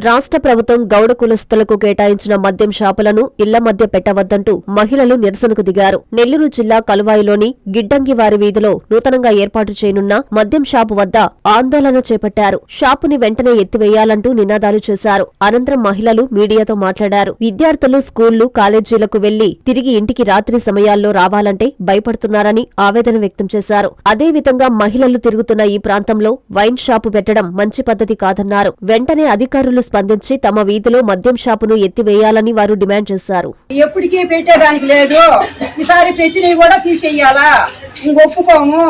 రాష్ట్ర ప్రభుత్వం గౌడ కులస్తులకు కేటాయించిన మద్యం షాపులను ఇళ్ల మధ్య పెట్టవద్దంటూ మహిళలు నిరసనకు దిగారు. నెల్లూరు జిల్లా కలువాయిలోని గిడ్డంగివారి వీధిలో నూతనంగా ఏర్పాటు చేయనున్న మద్యం షాపు వద్ద ఆందోళన చేపట్టారు. షాపుని వెంటనే ఎత్తివేయాలంటూ నినాదాలు చేశారు. అనంతరం మహిళలు మీడియాతో మాట్లాడారు. విద్యార్థులు స్కూళ్లు, కాలేజీలకు వెళ్లి తిరిగి ఇంటికి రాత్రి సమయాల్లో రావాలంటే భయపడుతున్నారని ఆవేదన వ్యక్తం చేశారు. అదేవిధంగా మహిళలు తిరుగుతున్న ఈ ప్రాంతంలో వైన్ షాపు పెట్టడం మంచి పద్ధతి కాదన్నారు. వెంటనే అధికారులు స్పందించి తమ వీధిలో మద్యం షాపును ఎత్తివేయాలని వారు డిమాండ్ చేశారు. ఎప్పటికీ పెట్టడానికి లేదు, ఈసారి పెట్టినవి కూడా తీసేయాలా, ఇంకొప్పుకోము.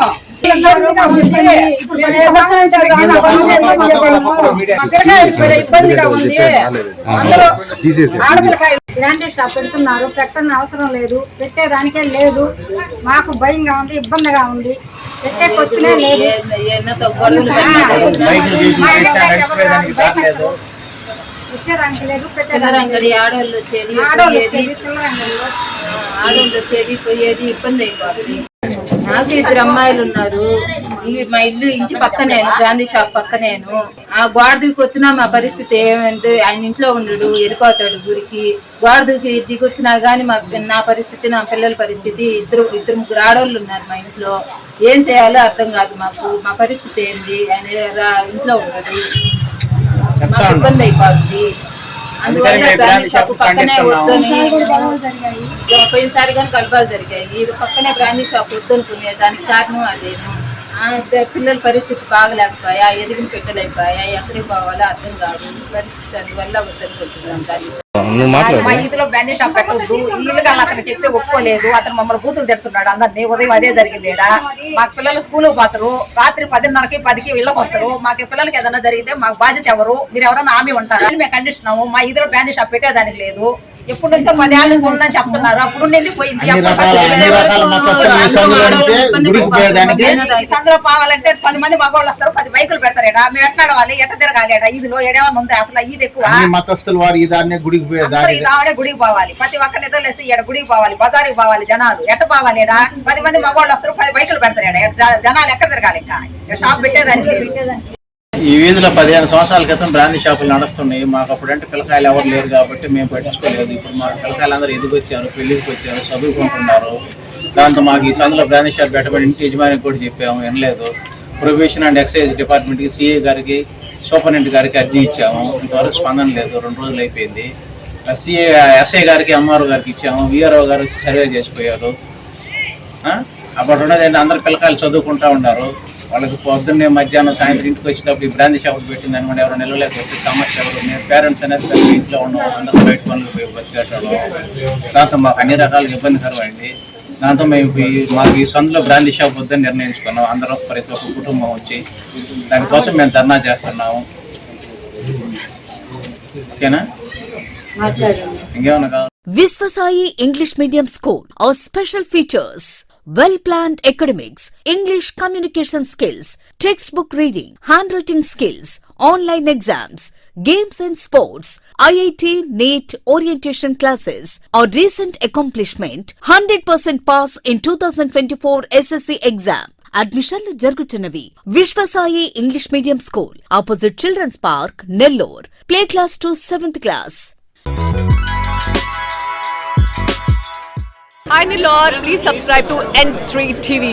ఇబ్బందిగా ఉంది. బ్రాండెడ్ షాప్ పెడుతున్నారు, పెట్టని అవసరం లేదు, పెట్టేదానికే లేదు. మాకు భయంగా ఉంది, ఇబ్బందిగా ఉంది, పెట్టేకొచ్చినే లేదు. వచ్చేదానికి లేదు, పెట్టేదానికి ఆడవాళ్ళు వచ్చేది పోయేది ఇబ్బంది అయిపోతుంది. నాకు 2 అమ్మాయిలు ఉన్నారు. మా ఇల్లు ఇంటి పక్కనేను, గాంధీ షాప్ పక్కనేను. ఆ గోడ దిగి వచ్చినా మా పరిస్థితి ఏమంటే, ఆయన ఇంట్లో ఉండడు, వెళ్ళిపోతాడు ఊరికి. గోడ దిగి వచ్చినా గానీ నా పరిస్థితి, నా పిల్లల పరిస్థితి, ఇద్దరు ముగ్గురు ఆడవాళ్ళు ఉన్నారు మా ఇంట్లో. ఏం చేయాలో అర్థం కాదు మాకు. మా పరిస్థితి ఏంది, ఆయన ఇంట్లో ఉండడు, మాకు ఇబ్బంది అయిపోతుంది. అందువల్ల బ్రాండీ షాప్ పక్కనే వద్దని, పోయినసారి కానీ కలపాలు జరిగాయి. పక్కనే బ్రాండీ షాప్ వద్దనుకునే దానికి కారణం అదేను. పిల్లల పరిస్థితి బాగలేకపోయా, ఎదిగిన పెట్టలేకపోయా, ఎక్కడికి పోవాలో అర్థం కాదు పరిస్థితి. అందువల్ల వద్దనుకుంటున్నాం దాన్ని. మా ఇంట్లో బ్రాండీ షాప్ పెట్టొద్దు, ఇల్లు కానీ అతను చెప్తే ఒప్పుకోలేదు. అతను మమ్మల్ని బూతులు తిడుతున్నాడు అందరినీ. ఉదయం అదే జరిగింది. మాకు పిల్లలు స్కూల్కి పోతారు, రాత్రి 10:30కి 10కి ఇళ్ళకి వస్తారు. మాకు పిల్లలకి ఏదైనా జరిగితే మాకు బాధ్యత ఎవరు? మీరు ఎవరైనా హామీ ఉంటారు? మేము కండిషనాము. మా ఇద్దరు బ్రాండీ షాప్ పెట్టేదానికి లేదు. ఎప్పటి నుంచో 10 ఏళ్ళ నుంచి ఉందని చెప్తున్నారు. అప్పుడు పోయింది. సందులో పోవాలంటే 10 మంది మగవాళ్ళు వస్తారు, 10 బైకులు పెడతారు. మేము ఎట్లా నడవాలి, ఎట్ట తిరగాలి? ఇదిలో ఏడేమన్నా ఉంది అసలు? ఇది ఎక్కువ గుడికి పోవాలి. ప్రతి ఒక్క నిద్రలేసి ఈడ గుడికి పోవాలి, బజారుకి పోవాలి. జనాలు ఎట్ట పోవాలి? 10 మంది మగవాళ్ళు వస్తారు, 10 బైకులు పెడతారు. జనాలు ఎక్కడ తిరగాలి? ఇంకా షాప్ పెట్టేదానికి. ఈ వీధిలో 15 సంవత్సరాల క్రితం బ్రాండీ షాపులు నడుస్తున్నాయి. మాకు అప్పుడంటే పిల్లకాయలు ఎవరు లేరు కాబట్టి మేము పట్టించుకోలేదు. ఇప్పుడు మా పిల్లకాయలు అందరూ ఎదిగొచ్చారు, పెళ్లికి వచ్చారు, చదువుకుంటున్నారు. దాంతో మాకు ఈ సందులో బ్రాండీ షాప్ పెట్టమని ఇంటి యజమానికి కూడా చెప్పాము, వినలేదు. ప్రొబేషన్ అండ్ ఎక్సైజ్ డిపార్ట్మెంట్కి, సిఐ గారికి, సూపరింటెండెంట్ గారికి అర్జీ ఇచ్చాము. ఇంతవరకు స్పందన లేదు. 2 రోజులు అయిపోయింది. ఎస్ఐ గారికి, ఎంఆర్ఓ గారికి ఇచ్చాము. విఆర్ఓ గారు సర్వే చేసిపోయారు. అప్పుడు ఉన్నది అందరు పిల్లకాయలు చదువుకుంటూ ఉన్నారు. వాళ్ళకి పొద్దున్నే మధ్యాహ్నం సాయంత్రం ఇంటికి వచ్చేటప్పుడు ఈ బ్రాండీ షాపులు పెట్టింది అనుకోండి, ఎవరు నిలవలేకపోతే సమస్య ఎవరు? మేము పేరెంట్స్ అనేది ఇంట్లో ఉన్నాం, అందరూ బయట పనులు పోయి బతికేటాడు. దాంతో మాకు అన్ని రకాలుగా ఇబ్బందికరమైంది. దాంతో మాకు ఈ సందులో బ్రాండీ షాప్ వద్దని నిర్ణయించుకున్నాం. అందరూ ప్రతి ఒక్క కుటుంబం వచ్చి దానికోసం మేము ధర్నా చేస్తున్నాము. ఓకేనా? ఇంకేమన్నా కావాలి? Viswasai English Medium School. Our special features: well-planned academics, English communication skills, textbook reading, handwriting skills, online exams, games and sports, IIT, NEET orientation classes. Our recent accomplishment: 100% pass in 2024 SSC exam. అడ్మిషన్లు జరుగుతున్నవి. Vishwasai English medium school, opposite children's park, Nellore. Play class to 7th class. Hi Nilor, please subscribe to N3 TV.